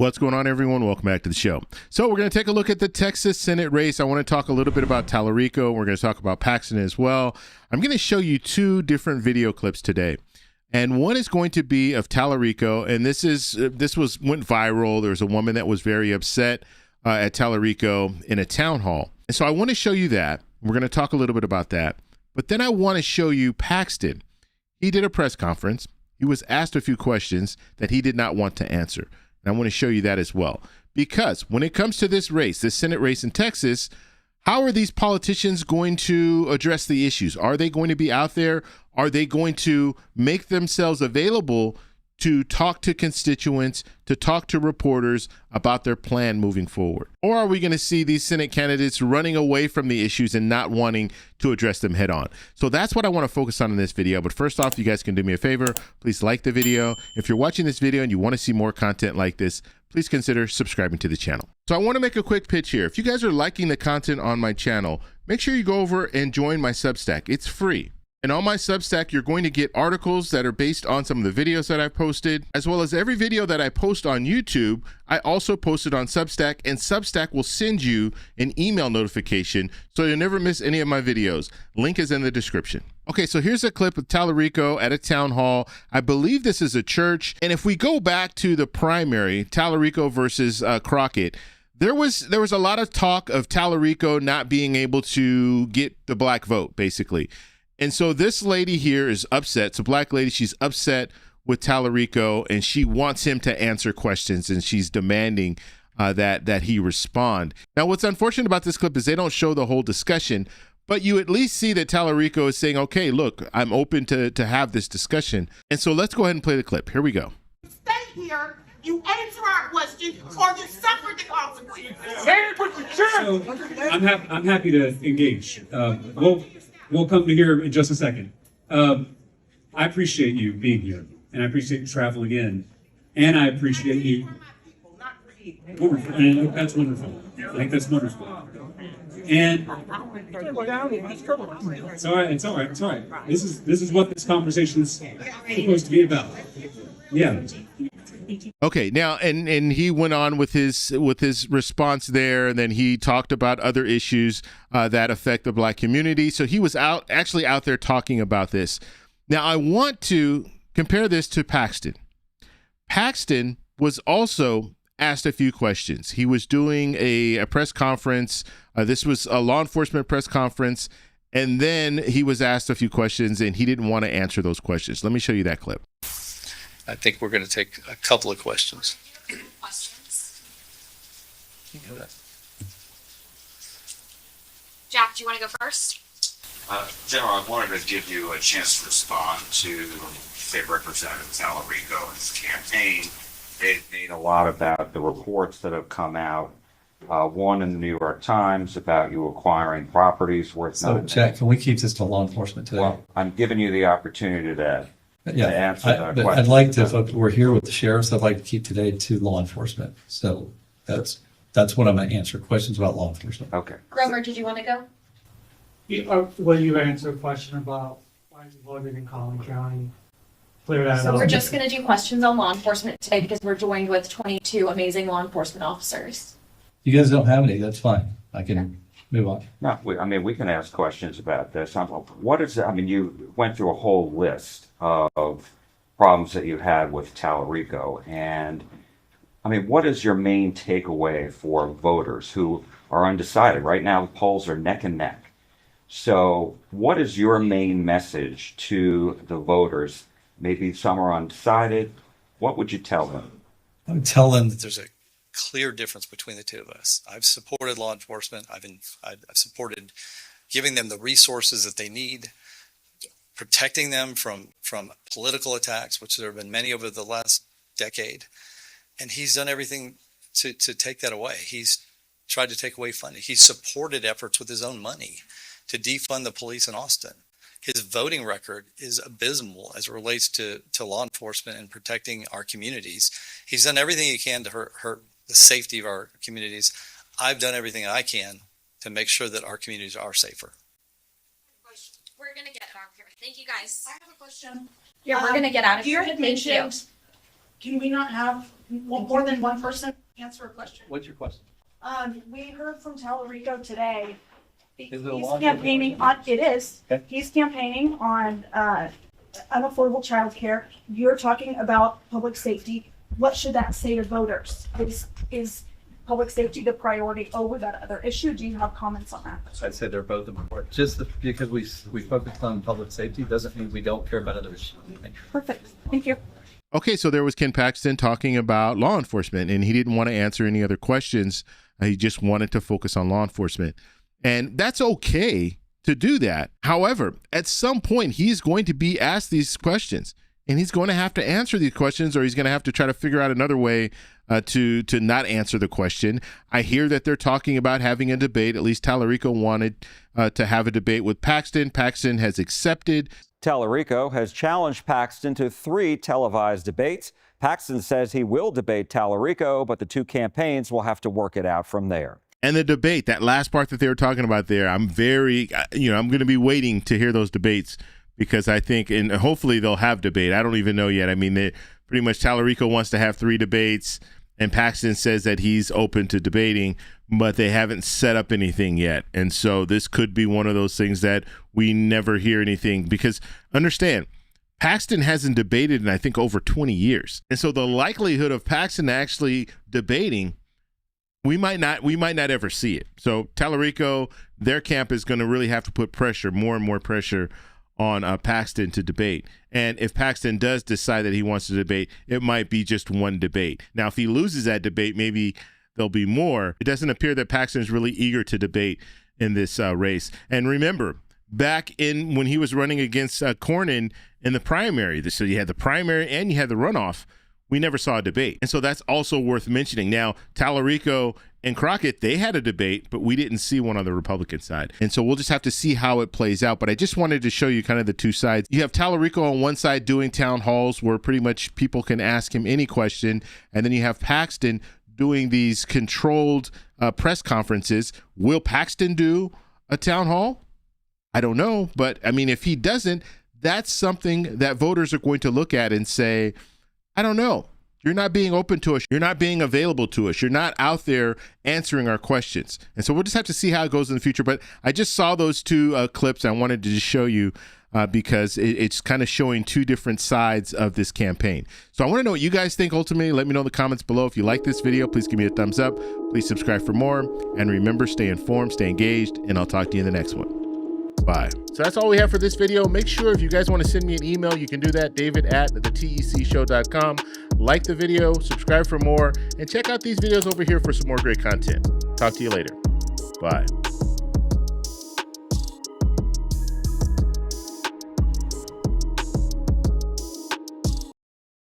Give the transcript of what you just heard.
What's going on, everyone? Welcome back to the show. So we're going to take a look at the Texas Senate race. I want to talk a little bit about Talarico. We're going to talk about Paxton as well. I'm going to show you two different video clips today. And one is going to be of Talarico, and this went viral. There was a woman that was very upset at Talarico in a town hall. And so I want to show you that. We're going to talk a little bit about that. But then I want to show you Paxton. He did a press conference. He was asked a few questions that he did not want to answer. And I want to show you that as well. Because when it comes to this race, this Senate race in Texas, how are these politicians going to address the issues? Are they going to be out there? Are they going to make themselves available to talk to constituents, to talk to reporters about their plan moving forward? Or are we going to see these Senate candidates running away from the issues and not wanting to address them head on? So that's what I want to focus on in this video. But first off, you guys can do me a favor. Please like the video. If you're watching this video and you want to see more content like this, please consider subscribing to the channel. So I want to make a quick pitch here. If you guys are liking the content on my channel, make sure you go over and join my Substack. It's free. And on my Substack, you're going to get articles that are based on some of the videos that I've posted, as well as every video that I post on YouTube, I also post it on Substack, and Substack will send you an email notification so you'll never miss any of my videos. Link is in the description. Okay, so here's a clip of Talarico at a town hall. I believe this is a church. And if we go back to the primary, Talarico versus Crockett, there was a lot of talk of Talarico not being able to get the black vote, basically. And so this lady here is upset. It's a black lady. She's upset with Talarico, and she wants him to answer questions, and she's demanding that he respond. Now, what's unfortunate about this clip is they don't show the whole discussion, but you at least see that Talarico is saying, okay, look, I'm open to have this discussion. And so let's go ahead and play the clip. Here we go. Stay here, you answer our question, or you suffer the consequences. So I'm happy to engage. We'll come to here in just a second. I appreciate you being here, and I appreciate you traveling in, and I appreciate you. Wonderful. And that's wonderful. I think that's wonderful. And it's all right. It's all right. It's all right. This is what this conversation is supposed to be about. Yeah. Okay, now and he went on with his response there, and then he talked about other issues that affect the black community. So he was actually out there talking about this. Now I want to compare this to Paxton. Paxton was also asked a few questions. He was doing a press conference. This was a law enforcement press conference, and then he was asked a few questions, and he didn't want to answer those questions. Let me show you that clip. I think we're going to take a couple of questions. Jack, do you want to go first? General, I wanted to give you a chance to respond to State Representative Talarico and his campaign. They've made a lot about the reports that have come out. One in the New York Times about you acquiring properties worth. So, Jack, can we keep this to law enforcement today? Well, I'm giving you the opportunity to answer that but question. I'd like to, if we're here with the sheriffs, I'd like to keep today to law enforcement. So that's what I'm going to answer, questions about law enforcement. Okay. Grover, did you want to go? Will you answer a question about why you voted in Collin County? Clear that So up. we're just going to do questions on law enforcement today because we're joined with 22 amazing law enforcement officers. You guys don't have any, that's fine. I can move on. No, we can ask questions about this. What is, you went through a whole list of problems that you had with Talarico, and what is your main takeaway for voters who are undecided? Right now, the polls are neck and neck. So what is your main message to the voters? Maybe some are undecided. What would you tell them? I would tell them that There's a clear difference between the two of us. I've supported law enforcement. I've supported giving them the resources that they need, protecting them from political attacks, which there have been many over the last decade. And he's done everything to take that away. He's tried to take away funding. He's supported efforts with his own money to defund the police in Austin. His voting record is abysmal as it relates to law enforcement and protecting our communities. He's done everything he can to hurt the safety of our communities. I've done everything I can to make sure that our communities are safer. We're going to get out of here. Thank you guys. I have a question. Yeah, we're going to get out of here. You had mentioned Can we not have more than one person answer a question? What's your question? We heard from Talarico today. Is it a He's law campaigning on, it is. Okay. He's campaigning on, unaffordable childcare. You're talking about public safety. What should that say to voters? Is public safety the priority over that other issue? Do you have comments on that? I'd say they're both important. Just because we focus on public safety doesn't mean we don't care about other issues. Perfect. Thank you. Okay, so there was Ken Paxton talking about law enforcement, and he didn't want to answer any other questions. He just wanted to focus on law enforcement. And that's okay to do that. However, at some point, he's going to be asked these questions, and he's going to have to answer these questions, or he's going to have to try to figure out another way to not answer the question. I hear that they're talking about having a debate. At least Talarico wanted to have a debate with Paxton. Paxton has accepted. Talarico has challenged Paxton to 3 televised debates. Paxton says he will debate Talarico, but the two campaigns will have to work it out from there. And the debate, that last part that they were talking about there, I'm very, I'm going to be waiting to hear those debates, because I think, and hopefully they'll have debate. I don't even know yet. I mean, pretty much Talarico wants to have 3 debates, and Paxton says that he's open to debating, but they haven't set up anything yet. And so this could be one of those things that we never hear anything, because understand, Paxton hasn't debated in, I think, over 20 years. And so the likelihood of Paxton actually debating, we might not ever see it. So Talarico, their camp is going to really have to put pressure, more and more pressure on Paxton to debate. And if Paxton does decide that he wants to debate, it might be just one debate. Now, if he loses that debate, maybe there'll be more. It doesn't appear that Paxton is really eager to debate in this race. And remember, back in when he was running against Cornyn in the primary, so you had the primary and you had the runoff, we never saw a debate. And so that's also worth mentioning. Now, Talarico and Crockett, they had a debate, but we didn't see one on the Republican side. And so we'll just have to see how it plays out. But I just wanted to show you kind of the two sides. You have Talarico on one side doing town halls where pretty much people can ask him any question. And then you have Paxton doing these controlled press conferences. Will Paxton do a town hall? I don't know. But I mean, if he doesn't, that's something that voters are going to look at and say, I don't know. You're not being open to us. You're not being available to us. You're not out there answering our questions. And so we'll just have to see how it goes in the future. But I just saw those 2 clips. I wanted to just show you because it's kind of showing 2 different sides of this campaign. So I want to know what you guys think ultimately. Let me know in the comments below. If you like this video, please give me a thumbs up. Please subscribe for more. And remember, stay informed, stay engaged, and I'll talk to you in the next one. Bye. So that's all we have for this video. Make sure if you guys want to send me an email, you can do that, david@thetecshow.com. Like the video, subscribe for more, and check out these videos over here for some more great content. Talk to you later. Bye.